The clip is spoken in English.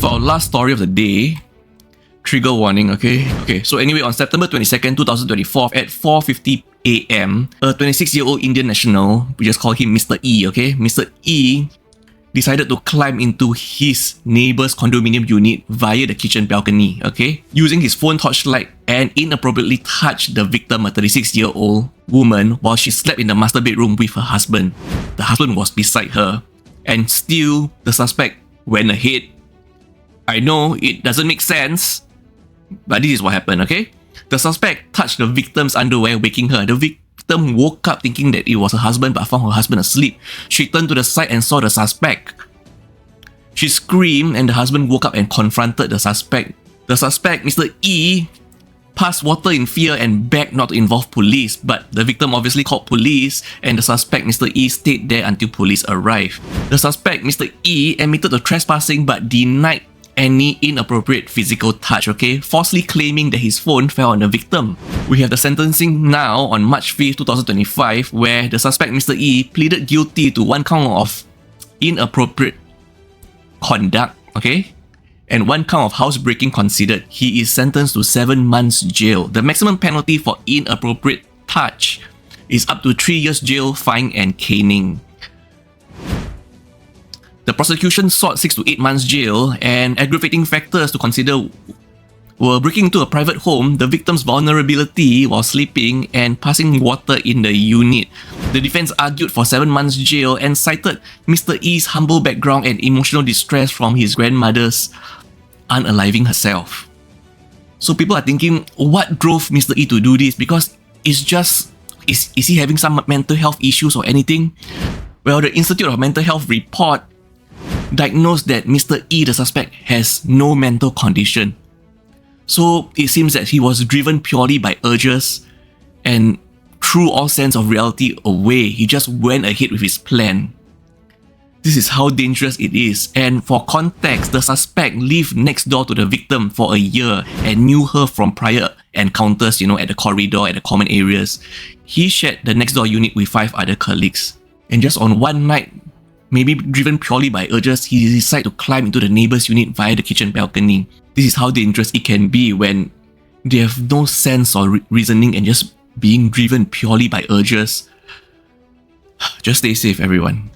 for our last story of the day, trigger warning, okay. So anyway, on September 22nd, 2024, at 4:50 a.m., a 26-year-old Indian national, we just call him Mr. E, okay? Mr. E decided to climb into his neighbor's condominium unit via the kitchen balcony, okay? Using his phone torchlight and inappropriately touched the victim, a 36-year-old woman, while she slept in the master bedroom with her husband. The husband was beside her, and still the suspect went ahead. I know it doesn't make sense, but this is what happened, okay? The suspect touched the victim's underwear, waking her. The victim woke up thinking that it was her husband, but found her husband asleep. She turned to the side and saw the suspect. She screamed, and the husband woke up and confronted the suspect. The suspect, Mr. E, passed water in fear and begged not to involve police, but the victim obviously called police, and the suspect, Mr. E, stayed there until police arrived. The suspect, Mr. E, admitted to trespassing but denied any inappropriate physical touch, okay? Falsely claiming that his phone fell on the victim. We have the sentencing now on March 5th, 2025, where the suspect, Mr. E, pleaded guilty to one count of inappropriate conduct, okay? And one count of housebreaking considered. He is sentenced to 7 months jail. The maximum penalty for inappropriate touch is up to 3 years jail, fine, and caning. The prosecution sought 6 to 8 months jail, and aggravating factors to consider were breaking into a private home, the victim's vulnerability while sleeping, and passing water in the unit. The defense argued for 7 months jail and cited Mr. E's humble background and emotional distress from his grandmother's unaliving herself. So people are thinking, what drove Mr. E to do this? Because it's just, is he having some mental health issues or anything? Well, the Institute of Mental Health report diagnosed that Mr. E, the suspect, has no mental condition. So it seems that he was driven purely by urges and threw all sense of reality away. He just went ahead with his plan. This is how dangerous it is. And for context, the suspect lived next door to the victim for a year and knew her from prior encounters, at the corridor, at the common areas. He shared the next door unit with 5 other colleagues. And just on one night, maybe driven purely by urges, he decided to climb into the neighbor's unit via the kitchen balcony. This is how dangerous it can be when they have no sense or reasoning and just being driven purely by urges. Just stay safe, everyone.